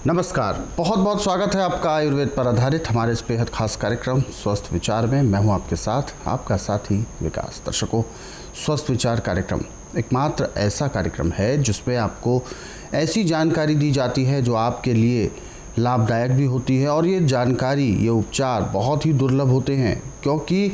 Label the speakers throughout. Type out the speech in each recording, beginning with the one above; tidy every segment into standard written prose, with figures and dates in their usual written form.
Speaker 1: नमस्कार, बहुत बहुत स्वागत है आपका आयुर्वेद पर आधारित हमारे इस बेहद खास कार्यक्रम स्वस्थ विचार में। मैं हूं आपके साथ, आपका साथी विकास। दर्शकों, स्वस्थ विचार कार्यक्रम एकमात्र ऐसा कार्यक्रम है जिसमें आपको ऐसी जानकारी दी जाती है जो आपके लिए लाभदायक भी होती है, और ये जानकारी, ये उपचार बहुत ही दुर्लभ होते हैं, क्योंकि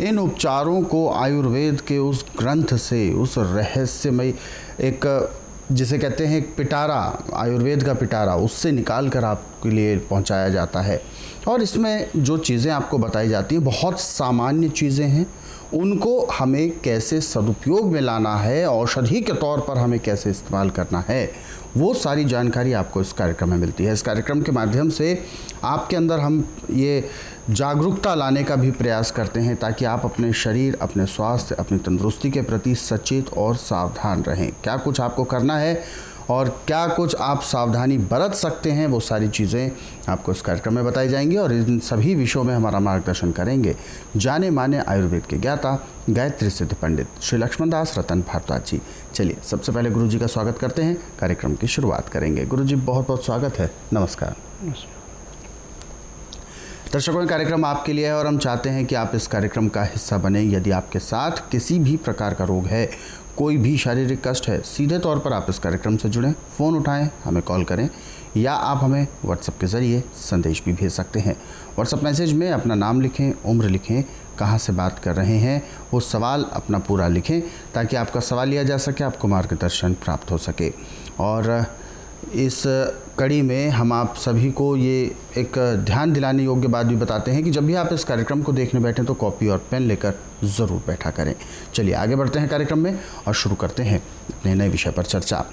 Speaker 1: इन उपचारों को आयुर्वेद के उस ग्रंथ से, उस रहस्यमय एक जिसे कहते हैं एक पिटारा, आयुर्वेद का पिटारा, उससे निकाल कर आपके लिए पहुंचाया जाता है। और इसमें जो चीज़ें आपको बताई जाती हैं बहुत सामान्य चीज़ें हैं, उनको हमें कैसे सदुपयोग में लाना है, औषधि के तौर पर हमें कैसे इस्तेमाल करना है, वो सारी जानकारी आपको इस कार्यक्रम में मिलती है। इस कार्यक्रम के माध्यम से आपके अंदर हम ये जागरूकता लाने का भी प्रयास करते हैं ताकि आप अपने शरीर, अपने स्वास्थ्य, अपनी तंदुरुस्ती के प्रति सचेत और सावधान रहें। क्या कुछ आपको करना है और क्या कुछ आप सावधानी बरत सकते हैं, वो सारी चीज़ें आपको इस कार्यक्रम में बताई जाएंगी। और इन सभी विषयों में हमारा मार्गदर्शन करेंगे जाने माने आयुर्वेद के ज्ञाता, गायत्री सिद्ध पंडित श्री लक्ष्मण दास रतन भारद्वाज जी। चलिए, सबसे पहले गुरु जी का स्वागत करते हैं, कार्यक्रम की शुरुआत करेंगे। गुरु जी, बहुत बहुत स्वागत है। नमस्कार। दर्शकों, कार्यक्रम आपके लिए है और हम चाहते हैं कि आप इस कार्यक्रम का हिस्सा बने। यदि आपके साथ किसी भी प्रकार का रोग है, कोई भी शारीरिक कष्ट है, सीधे तौर पर आप इस कार्यक्रम से जुड़ें, फ़ोन उठाएं, हमें कॉल करें, या आप हमें व्हाट्सएप के ज़रिए संदेश भी भेज सकते हैं। व्हाट्सएप मैसेज में अपना नाम लिखें, उम्र लिखें, कहाँ से बात कर रहे हैं, वो सवाल अपना पूरा लिखें ताकि आपका सवाल लिया जा सके, आपको मार्गदर्शन प्राप्त हो सके। और इस कड़ी में हम आप सभी को ये एक ध्यान दिलाने योग्य बात भी बताते हैं कि जब भी आप इस कार्यक्रम को देखने बैठें तो कॉपी और पेन लेकर ज़रूर बैठा करें। चलिए आगे बढ़ते हैं कार्यक्रम में और शुरू करते हैं अपने नए विषय पर चर्चा।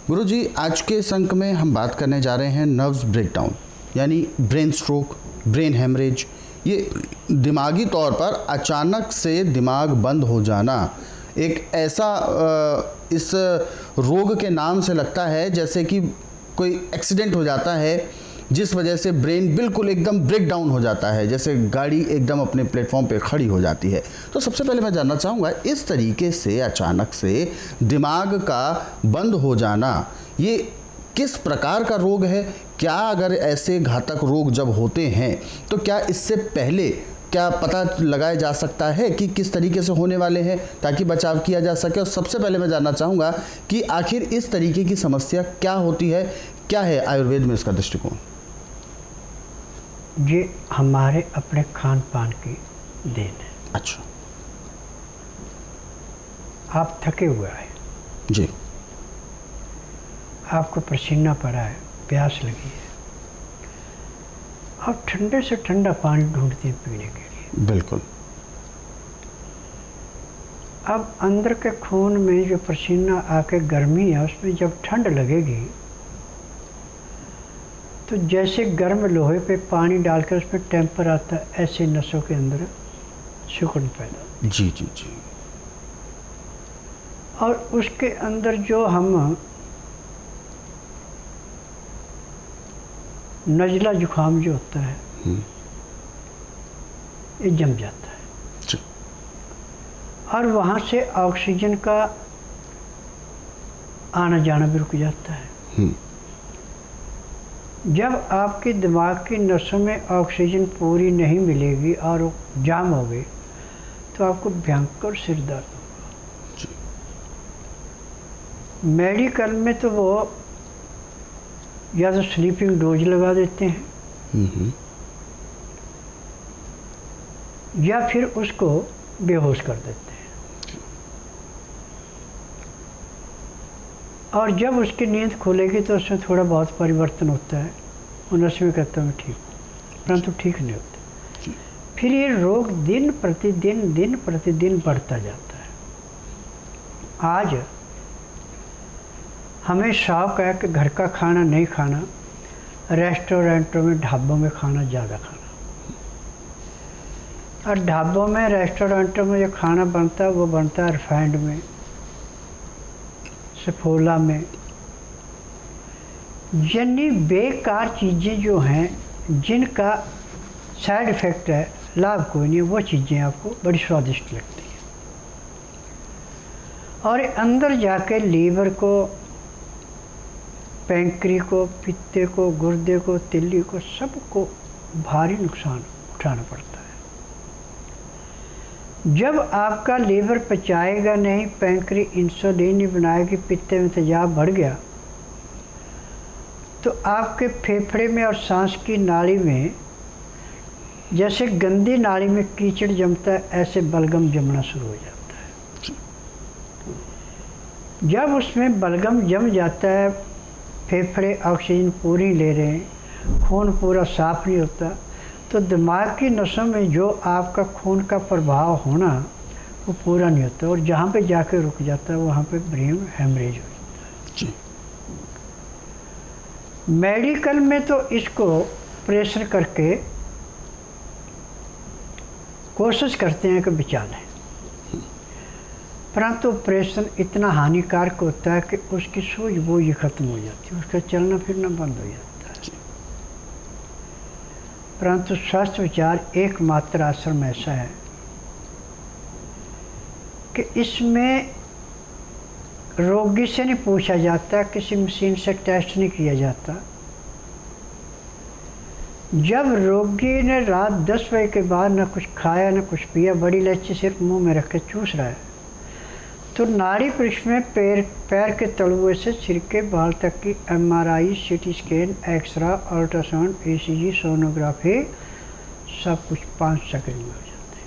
Speaker 1: गुरु जी, आज के इस अंक में हम बात करने जा रहे हैं नर्व्स ब्रेकडाउन, यानी ब्रेन स्ट्रोक, ब्रेन हेमरेज। ये दिमागी तौर पर अचानक से दिमाग बंद हो जाना, एक ऐसा इस रोग के नाम से लगता है जैसे कि कोई एक्सीडेंट हो जाता है जिस वजह से ब्रेन बिल्कुल एकदम ब्रेक डाउन हो जाता है, जैसे गाड़ी एकदम अपने प्लेटफॉर्म पे खड़ी हो जाती है। तो सबसे पहले मैं जानना चाहूँगा, इस तरीके से अचानक से दिमाग का बंद हो जाना, ये किस प्रकार का रोग है? क्या अगर ऐसे घातक रोग जब होते हैं तो क्या इससे पहले क्या पता लगाया जा सकता है कि किस तरीके से होने वाले हैं ताकि बचाव किया जा सके? और सबसे पहले मैं जानना चाहूँगा कि आखिर इस तरीके की समस्या क्या होती है, क्या है आयुर्वेद में इसका दृष्टिकोण?
Speaker 2: ये हमारे अपने खान पान की देन है।
Speaker 1: अच्छा।
Speaker 2: आप थके हुए हैं
Speaker 1: जी।
Speaker 2: आपको पसीना पड़ा है, प्यास लगी है, आप ठंडे से ठंडा पानी ढूंढते हैं पीने के लिए।
Speaker 1: बिल्कुल।
Speaker 2: अब अंदर के खून में जो पसीना आके गर्मी है, उसमें जब ठंड लगेगी तो जैसे गर्म लोहे पे पानी डालकर उसमें टेम्पर आता है, ऐसे नसों के अंदर सिकुड़न पैदा।
Speaker 1: जी जी जी।
Speaker 2: और उसके अंदर जो हम नज़ला जुखाम जो होता है, ये जम जाता है और वहाँ से ऑक्सीजन का आना जाना भी रुक जाता है। जब आपके दिमाग की नसों में ऑक्सीजन पूरी नहीं मिलेगी और वो जाम हो गई तो आपको भयंकर सिर दर्द होगा। मेडिकल में तो वो या तो स्लीपिंग डोज लगा देते हैं या फिर उसको बेहोश कर देते हैं, और जब उसकी नींद खुलेगी तो उसमें थोड़ा बहुत परिवर्तन होता है, उनसे में कहता हूँ ठीक, परंतु ठीक नहीं होता। फिर ये रोग दिन प्रतिदिन बढ़ता जाता है। आज हमें शौक है कि घर का खाना नहीं खाना, रेस्टोरेंटों में, ढाबों में खाना ज़्यादा खाना। और ढाबों में, रेस्टोरेंटों में जो खाना बनता है वो बनता है रिफाइंड में, सफोला में, यानी बेकार चीज़ें जो हैं जिनका साइड इफ़ेक्ट है, लाभ कोई नहीं, वो चीज़ें आपको बड़ी स्वादिष्ट लगती हैं और अंदर जाके लीवर को पैंक्री को, पित्ते को, गुर्दे को, तिल्ली को, सबको भारी नुकसान उठाना पड़ता है। जब आपका लीवर पचाएगा नहीं, पैंक्री इंसुलिन नहीं बनाएगी, पित्ते में तेजाब बढ़ गया, तो आपके फेफड़े में और सांस की नाली में जैसे गंदी नाली में कीचड़ जमता है, ऐसे बलगम जमना शुरू हो जाता है। जब उसमें बलगम जम जाता है, फेफड़े ऑक्सीजन पूरी ले रहे हैं, खून पूरा साफ नहीं होता, तो दिमाग की नसों में जो आपका खून का प्रभाव होना वो पूरा नहीं होता, और जहाँ पे जाके रुक जाता है वहाँ पे ब्रेन हेमरेज हो जाता है। मेडिकल में तो इसको प्रेशर करके कोशिश करते हैं कि बचा लें, परंतु ऑपरेशन इतना हानिकारक होता है कि उसकी सूझबूझ ही खत्म हो जाती है, उसका चलना फिरना बंद हो जाता है। परंतु स्वास्थ्य विचार एकमात्र आश्रम ऐसा है कि इसमें रोगी से नहीं पूछा जाता, किसी मशीन से टेस्ट नहीं किया जाता। जब रोगी ने रात 10 बजे के बाद न कुछ खाया न कुछ पिया, बड़ी इलायची सिर्फ मुंह में रख के चूस रहा है, तो नाड़ी पृष्ठ में पैर के तलुए से सिर के बाल तक की MRI, CT scan, x ray, ultrasound, ECG, sonography सब कुछ 5 सेकंड में हो जाते हैं।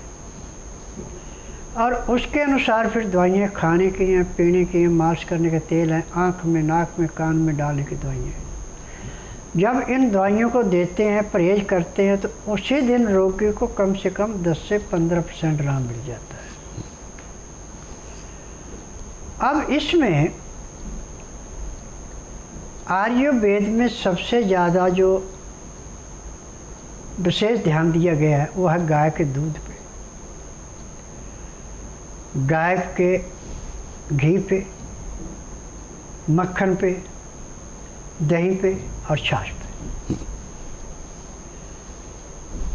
Speaker 2: और उसके अनुसार फिर दवाइयाँ खाने की हैं, पीने की हैं, मालिश करने के तेल हैं, आँख में, नाक में, कान में डालने की दवाइयाँ हैं। जब इन दवाइयों को देते हैं, परहेज करते हैं, तो उसी दिन रोगी को कम से कम 10 से 15% आराम मिल जाता है। अब इसमें आयुर्वेद में सबसे ज़्यादा जो विशेष ध्यान दिया गया है वो है गाय के दूध पे, गाय के घी पे, मक्खन पे, दही पे और छाछ पे।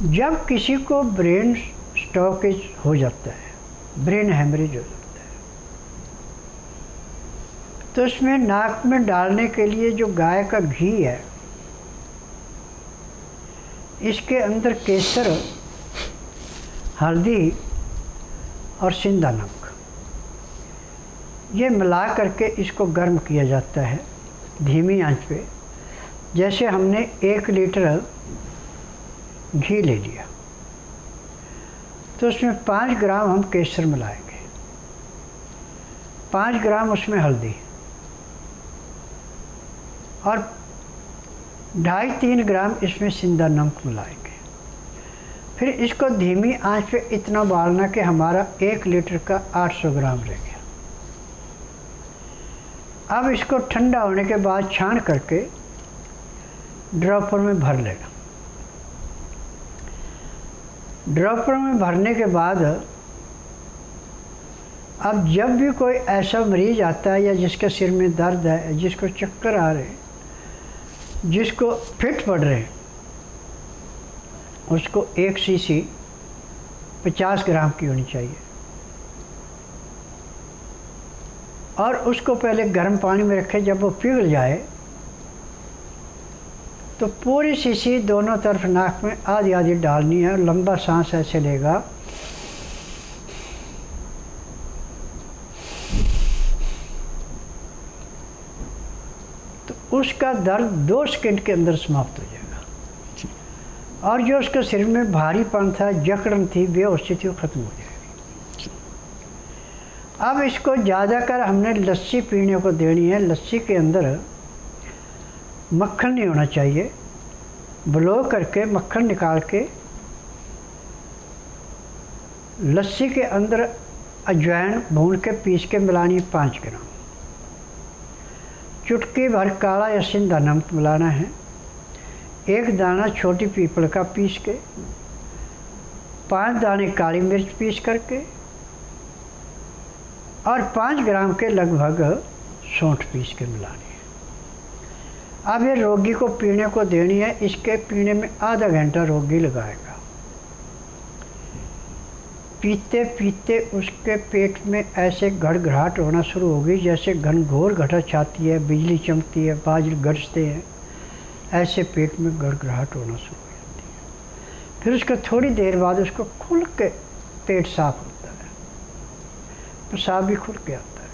Speaker 2: जब किसी को ब्रेन स्टॉकेज हो जाता है, ब्रेन हेमरेज हो जाता है, तो इसमें नाक में डालने के लिए जो गाय का घी है, इसके अंदर केसर, हल्दी और सिंधा नमक, ये मिला करके इसको गर्म किया जाता है धीमी आंच पे। जैसे हमने 1 लीटर घी ले लिया, तो उसमें 5 ग्राम हम केसर मिलाएंगे, 5 ग्राम उसमें हल्दी और 2.5-3 ग्राम इसमें सिंधा नमक मिलाएंगे। फिर इसको धीमी आंच पे इतना उबालना कि हमारा 1 लीटर का 800 ग्राम रह गया। अब इसको ठंडा होने के बाद छान करके ड्रॉपर में भर लेना। ड्रॉपर में भरने के बाद अब जब भी कोई ऐसा मरीज आता है या जिसके सिर में दर्द है, जिसको चक्कर आ रहे हैं, जिसको फिट पड़ रहे हैं, उसको 1 सीसी 50 ग्राम की होनी चाहिए और उसको पहले गर्म पानी में रखें। जब वो पिघल जाए तो पूरी शीशी दोनों तरफ नाक में आधी आधी डालनी है, लंबा सांस ऐसे लेगा, तो उसका दर्द 2 सेकंड के अंदर समाप्त हो जाएगा और जो उसके सिर में भारीपन था, जकड़न थी, बेहोशी थी, वो खत्म हो जाएगी। अब इसको ज़्यादातर हमने लस्सी पीने को देनी है। लस्सी के अंदर मक्खन नहीं होना चाहिए, ब्लो करके मक्खन निकाल के लस्सी के अंदर अजवाइन भून के पीस के मिलानी है 5 ग्राम, चुटकी भर काला या सिंधा नमक मिलाना है, 1 दाना छोटी पीपल का पीस के, 5 दाने काली मिर्च पीस करके और 5 ग्राम के लगभग सौंठ पीस के मिलानी है। अब ये रोगी को पीने को देनी है। इसके पीने में आधा घंटा रोगी लगाएगा। पीते पीते उसके पेट में ऐसे गड़गड़ाहट होना शुरू हो गई, जैसे घनघोर घटा छाती है, बिजली चमकती है, बादल गरजते हैं, ऐसे पेट में गड़गड़ाहट होना शुरू हो जाती है। फिर उसके थोड़ी देर बाद उसको खुल के पेट साफ होता है, पेशाब भी खुल के आता है,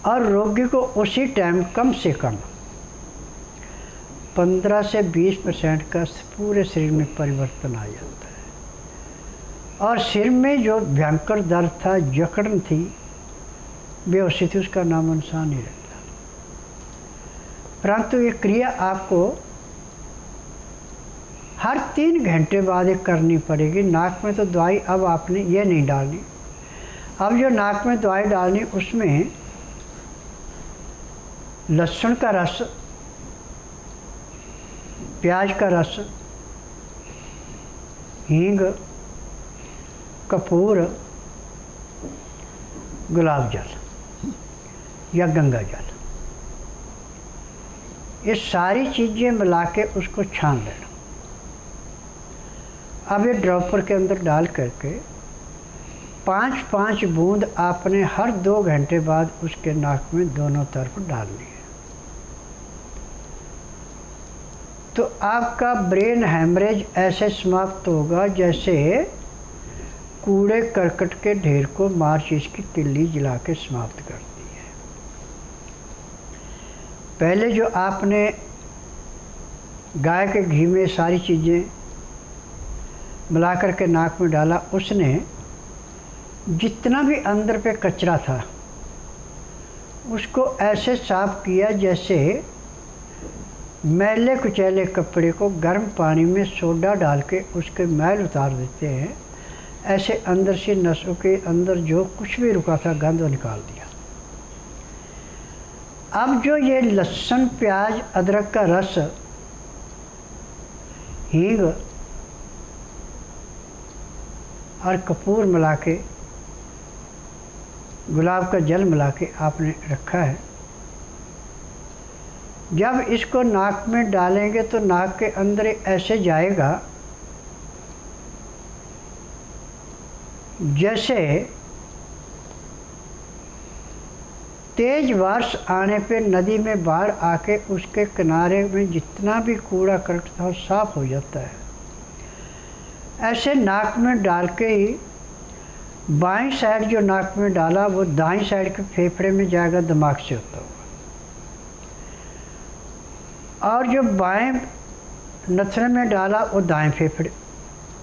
Speaker 2: और रोगी को उसी टाइम कम से कम 15 से 20% का पूरे शरीर में परिवर्तन आ जाता है। और सिर में जो भयंकर दर्द था, जकड़न थी, बेहोशी थी, उसका नामो निशान नहीं रहता। परंतु ये क्रिया आपको हर 3 घंटे बाद एक करनी पड़ेगी। नाक में तो दवाई अब आपने ये नहीं डालनी। अब जो नाक में दवाई डालनी, उसमें लहसुन का रस, प्याज का रस, हींग, कपूर, गुलाब जल या गंगा जल, ये सारी चीज़ें मिला के उसको छान लेना। अब ये ड्रॉपर के अंदर डाल करके 5-5 बूंद आपने हर 2 घंटे बाद उसके नाक में दोनों तरफ डालनी है। तो आपका ब्रेन हैमरेज ऐसे समाप्त होगा जैसे कूड़े करकट के ढेर को माचिस की तिल्ली जला के समाप्त करती है। पहले जो आपने गाय के घी में सारी चीज़ें मिला करके नाक में डाला, उसने जितना भी अंदर पे कचरा था उसको ऐसे साफ किया जैसे मैले कुचैले कपड़े को गर्म पानी में सोडा डाल के उसके मैल उतार देते हैं, ऐसे अंदर से नसों के अंदर जो कुछ भी रुका था गंद निकाल दिया। अब जो ये लहसुन, प्याज, अदरक का रस, हींग और कपूर मिला के, गुलाब का जल मिला के आपने रखा है, जब इसको नाक में डालेंगे तो नाक के अंदर ऐसे जाएगा जैसे तेज बारिश आने पे नदी में बाढ़ आके उसके किनारे में जितना भी कूड़ा करकट था वो साफ हो जाता है। ऐसे नाक में डाल के ही बाईं साइड जो नाक में डाला वो दाईं साइड के फेफड़े में जाएगा, दिमाग से होता हुआ, और जो बाएं नथने में डाला वो दाएं फेफड़े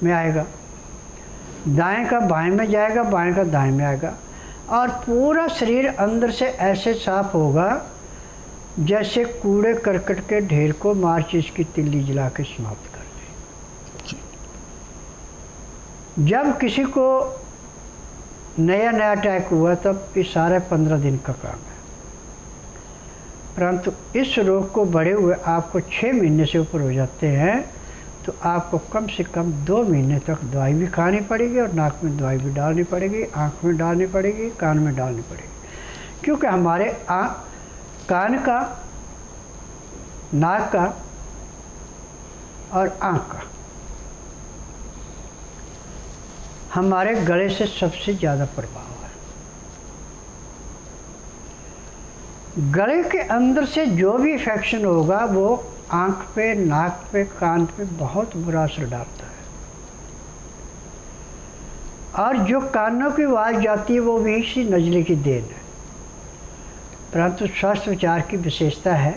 Speaker 2: में आएगा, दाएं का बाएं में जाएगा, बाएं का दाएं में आएगा, और पूरा शरीर अंदर से ऐसे साफ होगा जैसे कूड़े करकट के ढेर को माचिस की तिल्ली जला के समाप्त कर दे। जब किसी को नया नया अटैक हुआ तब ये सारा 15 दिन का काम है, परंतु इस रोग को बढ़े हुए आपको 6 महीने से ऊपर हो जाते हैं तो आपको कम से कम 2 महीने तक दवाई भी खानी पड़ेगी और नाक में दवाई भी डालनी पड़ेगी, आँख में डालनी पड़ेगी, कान में डालनी पड़ेगी, क्योंकि हमारे कान का, नाक का और आँख का हमारे गले से सबसे ज़्यादा प्रभाव है। गले के अंदर से जो भी इन्फेक्शन होगा वो आँख पे, नाक पे, कान पे बहुत बुरा असर डालता है, और जो कानों की आवाज़ जाती है वो भी इसी नज़ले की देन है। परंतु स्वास्थ्य विचार की विशेषता है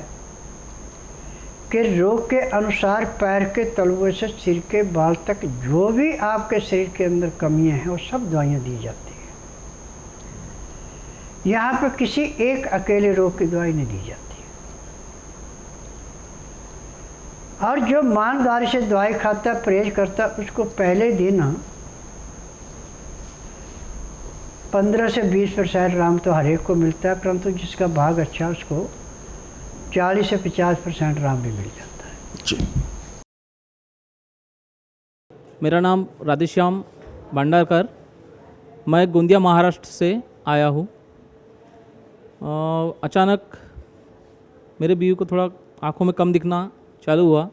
Speaker 2: कि रोग के अनुसार पैर के तलुए से सिर के बाल तक जो भी आपके शरीर के अंदर कमियां हैं वो सब दवाइयाँ दी जाती हैं। यहाँ पर किसी एक अकेले रोग की दवाई नहीं दी जाती। और जो ईमानदारी से दवाई खाता, परहेज करता, उसको पहले दिन 15 से 20% आराम तो हर एक को मिलता है, परंतु जिसका भाग अच्छा उसको 40 से 50% आराम भी मिल जाता है।
Speaker 1: जी।
Speaker 3: मेरा नाम राधेश्याम भंडारकर, मैं गोंदिया महाराष्ट्र से आया हूँ। अचानक मेरे बीवी को थोड़ा आँखों में कम दिखना चालू हुआ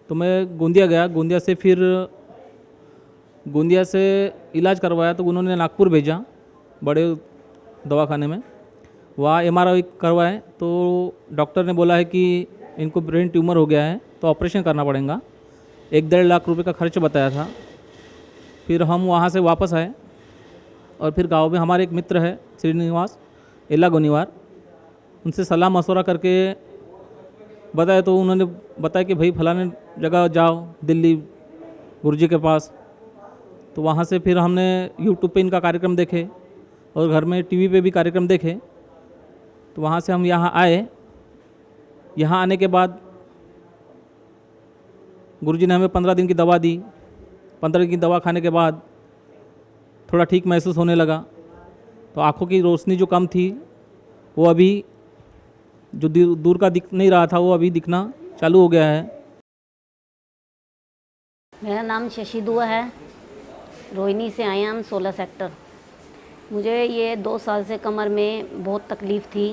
Speaker 3: तो मैं गोंदिया गया। गोंदिया से फिर गोंदिया से इलाज करवाया तो उन्होंने नागपुर भेजा, बड़े दवाखाने में। वहाँ MRI करवाए तो डॉक्टर ने बोला है कि इनको ब्रेन ट्यूमर हो गया है, तो ऑपरेशन करना पड़ेगा। 1-1.5 लाख रुपए का खर्च बताया था। फिर हम वहाँ से वापस आए और फिर गांव में हमारे एक मित्र है श्रीनिवास एला गोनीवार, उनसे सलाह मशवरा करके बताया तो उन्होंने बताया कि भाई फलाने जगह जाओ, दिल्ली गुरुजी के पास। तो वहाँ से फिर हमने यूट्यूब पे इनका कार्यक्रम देखे और घर में टीवी पे भी कार्यक्रम देखे। तो वहाँ से हम यहाँ आए। यहाँ आने के बाद गुरुजी ने हमें 15 दिन की दवा दी। 15 दिन की दवा खाने के बाद थोड़ा ठीक महसूस होने लगा। तो आँखों की रोशनी जो कम थी वो अभी जो दूर का दिख नहीं रहा था वो अभी दिखना चालू हो गया है।
Speaker 4: मेरा नाम शशि दुआ है, रोहिणी से आए हम 16 सेक्टर। मुझे ये 2 साल से कमर में बहुत तकलीफ़ थी।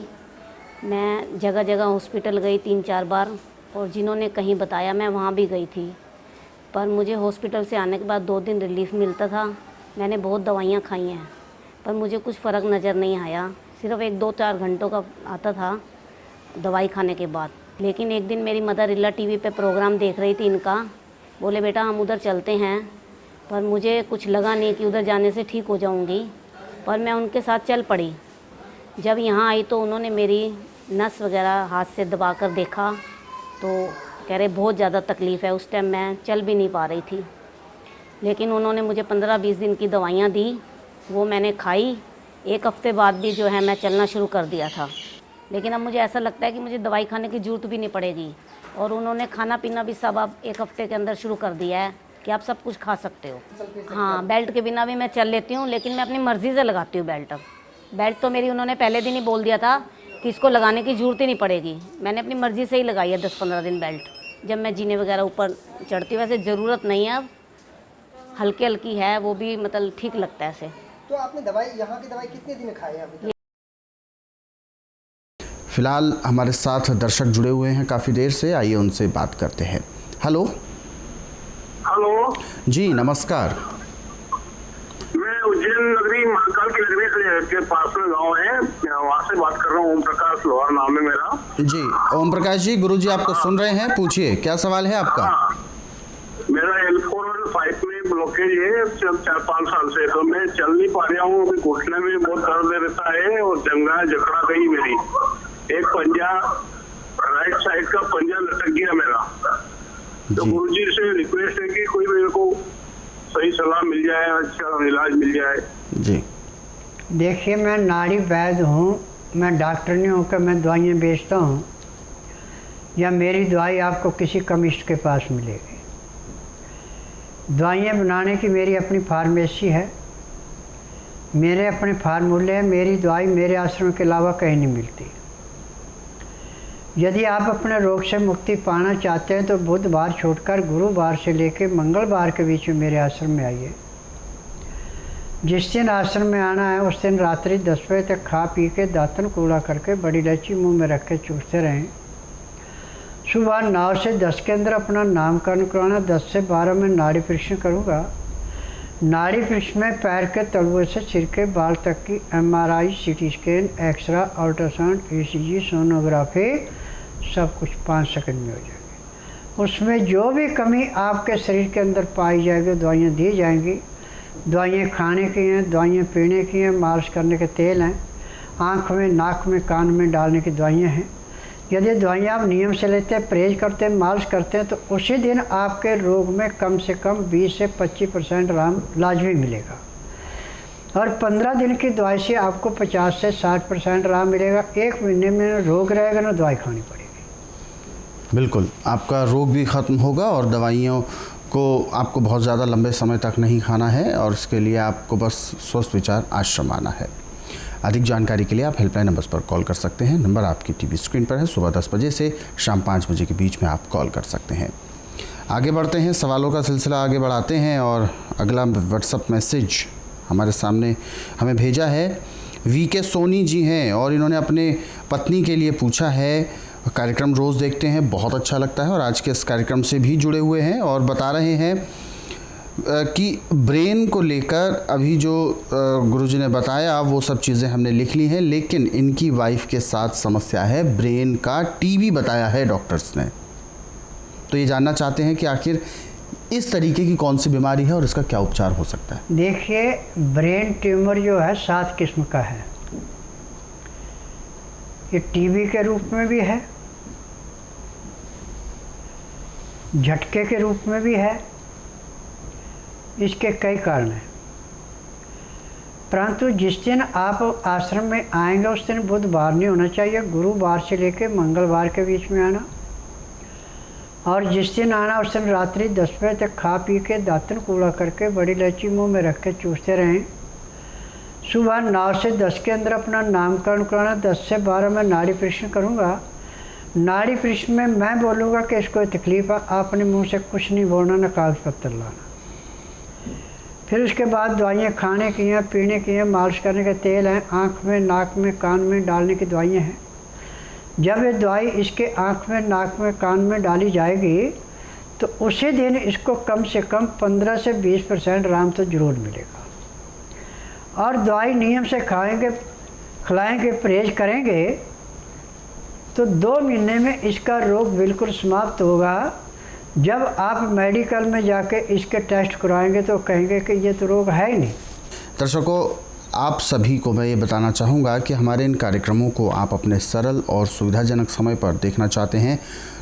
Speaker 4: मैं जगह जगह हॉस्पिटल गई 3-4 बार, और जिन्होंने कहीं बताया मैं वहाँ भी गई थी, पर मुझे हॉस्पिटल से आने के बाद 2 दिन रिलीफ मिलता था। मैंने बहुत दवाइयाँ खाई हैं पर मुझे कुछ फ़र्क नज़र नहीं आया। सिर्फ 1-2-4 घंटों का आता था दवाई खाने के बाद। लेकिन एक दिन मेरी मदर इल्ला टीवी पे प्रोग्राम देख रही थी इनका, बोले बेटा हम उधर चलते हैं, पर मुझे कुछ लगा नहीं कि उधर जाने से ठीक हो जाऊंगी, पर मैं उनके साथ चल पड़ी। जब यहाँ आई तो उन्होंने मेरी नस वगैरह हाथ से दबा कर देखा तो कह रहे बहुत ज़्यादा तकलीफ़ है। उस टाइम मैं चल भी नहीं पा रही थी, लेकिन उन्होंने मुझे 15-20 दिन की दवाइयाँ दी, वो मैंने खाई। 1 हफ्ते बाद भी जो है मैं चलना शुरू कर दिया था। लेकिन अब मुझे ऐसा लगता है कि मुझे दवाई खाने की ज़रूरत भी नहीं पड़ेगी, और उन्होंने खाना पीना भी सब अब 1 हफ्ते के अंदर शुरू कर दिया है कि आप सब कुछ खा सकते हो। हाँ, बेल्ट के बिना भी मैं चल लेती हूँ, लेकिन मैं अपनी मर्ज़ी से लगाती हूँ बेल्ट। अब बेल्ट तो मेरी उन्होंने पहले दिन ही बोल दिया था कि इसको लगाने की ज़रूरत ही नहीं पड़ेगी। मैंने अपनी मर्ज़ी से ही लगाई है 10-15 दिन बेल्ट। जब मैं जीने वगैरह ऊपर चढ़ती हूँ, वैसे ज़रूरत नहीं है, अब हल्की हल्की है, वो भी मतलब ठीक लगता है ऐसे।
Speaker 5: तो आपने दवाई, यहाँ की दवाई कितने दिन खाए अभी तक?
Speaker 1: फिलहाल हमारे साथ दर्शक जुड़े हुए हैं काफ़ी देर से, आइए उनसे बात करते हैं। हेलो।
Speaker 6: हेलो
Speaker 1: जी नमस्कार।
Speaker 6: मैं उज्जैन नगरी महाकाल की नगरी के पास में गांव है, वहाँ से बात कर रहा हूँ। ओम प्रकाश लोहार नाम है मेरा।
Speaker 1: जी ओम प्रकाश जी, गुरुजी आपको सुन रहे हैं, पूछिए क्या सवाल है आपका।
Speaker 6: हाँ, मेरा L4 और 5 में ब्लॉकेज है 4-5 साल से, तो मैं चल नहीं पा रहा हूँ। अभी घुटने में बहुत दर्द रहता है और जंघा जकड़ा गई मेरी। एक पंजा, राइट साइड का पंजा लटक गया मेरा। तो
Speaker 1: जी।
Speaker 6: गुरुजी से रिक्वेस्ट है कि कोई मेरे को सही सलाह मिल जाए, अच्छा इलाज मिल जाए।
Speaker 1: जी
Speaker 2: देखिए, मैं नाड़ी वैद्य हूँ, मैं डॉक्टर नहीं हूँ कि मैं दवाइयाँ बेचता हूँ या मेरी दवाई आपको किसी कमिस्ट के पास मिलेगी। दवाइयाँ बनाने की मेरी अपनी फार्मेसी है, मेरे अपने फार्मूले हैं। मेरी दवाई मेरे आश्रम के अलावा कहीं नहीं मिलती। यदि आप अपने रोग से मुक्ति पाना चाहते हैं तो बुधवार छोड़कर गुरुवार से लेकर मंगलवार के बीच में मेरे आश्रम में आइए। जिस दिन आश्रम में आना है उस दिन रात्रि 10 बजे तक खा पी के दातन कूड़ा करके बड़ी इलायची मुंह में रख के चूसते रहें। सुबह 9 से 10 के अंदर अपना नामकरण करवाना। 10 से 12 में नाड़ी परीक्षण करूँगा। नाड़ी परीक्षण में पैर के तलवे से सिर के बाल तक की MRI, CT scan, x ray, ultrasound, ECG, sonography सब कुछ 5 सेकंड में हो जाएगी। उसमें जो भी कमी आपके शरीर के अंदर पाई जाएगी दवाइयाँ दी जाएंगी। दवाइयाँ खाने की हैं, दवाइयाँ पीने की हैं, मालिश करने के तेल हैं, आँख में, नाक में, कान में डालने की दवाइयाँ हैं। यदि दवाइयाँ आप नियम से लेते हैं, परहेज करते हैं, मालिश करते हैं तो उसी दिन आपके रोग में कम से कम 20 से 25% आराम लाजमी मिलेगा। और 15 दिन की दवाई से आपको 50 से 60% आराम मिलेगा। 1 महीने में रोग रहेगा ना दवाई खानी पड़ेगी।
Speaker 1: बिल्कुल, आपका रोग भी ख़त्म होगा और दवाइयों को आपको बहुत ज़्यादा लंबे समय तक नहीं खाना है, और इसके लिए आपको बस स्वस्थ विचार आश्रम आना है। अधिक जानकारी के लिए आप हेल्पलाइन नंबर्स पर कॉल कर सकते हैं। नंबर आपकी टीवी स्क्रीन पर है। सुबह 10 बजे से शाम 5 बजे के बीच में आप कॉल कर सकते हैं। आगे बढ़ते हैं, सवालों का सिलसिला आगे बढ़ाते हैं। और अगला व्हाट्सअप मैसेज हमारे सामने हमें भेजा है VK सोनी जी हैं, और इन्होंने अपने पत्नी के लिए पूछा है। कार्यक्रम रोज़ देखते हैं, बहुत अच्छा लगता है, और आज के इस कार्यक्रम से भी जुड़े हुए हैं और बता रहे हैं कि ब्रेन को लेकर अभी जो गुरुजी ने बताया वो सब चीज़ें हमने लिख ली हैं, लेकिन इनकी वाइफ के साथ समस्या है ब्रेन का टीबी बताया है डॉक्टर्स ने। तो ये जानना चाहते हैं कि आखिर इस तरीके की कौन सी बीमारी है और इसका क्या उपचार हो सकता है।
Speaker 2: देखिए, ब्रेन ट्यूमर जो है 7 किस्म का है। ये टीबी के रूप में भी है, झटके के रूप में भी है, इसके कई कारण हैं। परंतु जिस दिन आप आश्रम में आएंगे उस दिन बुधवार नहीं होना चाहिए, गुरुवार से लेकर मंगलवार के बीच में आना। और जिस दिन आना उस दिन रात्रि 10 बजे तक खा पी के दातन कूड़ा करके बड़ी इलायची मुंह में रख के चूसते रहें। सुबह 9 से 10 के अंदर अपना नामकरण कराना। 10 से 12 में नाड़ी परीक्षण करूँगा। नाड़ी परीक्षण में मैं बोलूँगा कि इसको तकलीफ है, आपने मुंह से कुछ नहीं बोलना, ना कागज पत्तर लाना। फिर उसके बाद दवाइयाँ खाने की हैं, पीने की हैं, मालिश करने के तेल हैं, आँख में, नाक में, कान में डालने की दवाइयाँ हैं। जब ये दवाई इसके आँख में, नाक में, कान में डाली जाएगी तो उसी दिन इसको कम से कम 15 से 20% आराम तो ज़रूर मिलेगा। और दवाई नियम से खाएंगे, खिलाएंगे, परहेज करेंगे तो 2 महीने में इसका रोग बिल्कुल समाप्त होगा। जब आप मेडिकल में जाके इसके टेस्ट कराएंगे तो कहेंगे कि ये तो रोग है ही नहीं।
Speaker 1: दर्शकों, आप सभी को मैं ये बताना चाहूँगा कि हमारे इन कार्यक्रमों को आप अपने सरल और सुविधाजनक समय पर देखना चाहते हैं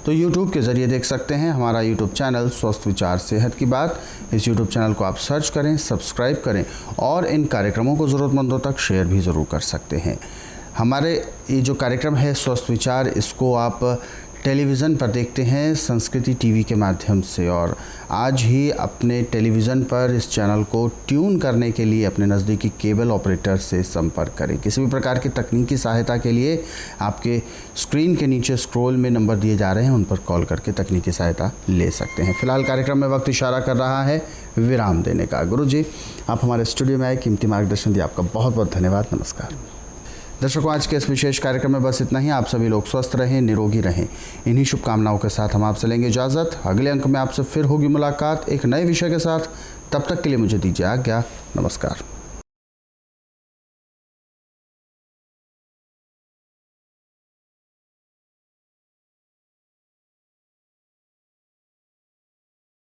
Speaker 1: तो YouTube के ज़रिए देख सकते हैं। हमारा YouTube चैनल स्वस्थ विचार सेहत की बात, इस YouTube चैनल को आप सर्च करें, सब्सक्राइब करें और इन कार्यक्रमों को ज़रूरतमंदों तक शेयर भी ज़रूर कर सकते हैं। हमारे ये जो कार्यक्रम है स्वस्थ विचार, इसको आप टेलीविज़न पर देखते हैं संस्कृति टीवी के माध्यम से, और आज ही अपने टेलीविज़न पर इस चैनल को ट्यून करने के लिए अपने नज़दीकी केबल ऑपरेटर से संपर्क करें। किसी भी प्रकार की तकनीकी सहायता के लिए आपके स्क्रीन के नीचे स्क्रॉल में नंबर दिए जा रहे हैं, उन पर कॉल करके तकनीकी सहायता ले सकते हैं। फिलहाल कार्यक्रम में वक्त इशारा कर रहा है विराम देने का। गुरुजी, आप हमारे स्टूडियो में आए, कीमती मार्गदर्शन दिया, आपका बहुत बहुत धन्यवाद। नमस्कार। दर्शकों, आज के इस विशेष कार्यक्रम में बस इतना ही। आप सभी लोग स्वस्थ रहें, निरोगी रहें, इन्हीं शुभकामनाओं के साथ हम आपसे लेंगे इजाज़त। अगले अंक में आपसे फिर होगी मुलाकात एक नए विषय के साथ। तब तक के लिए मुझे दीजिए आज्ञा। नमस्कार।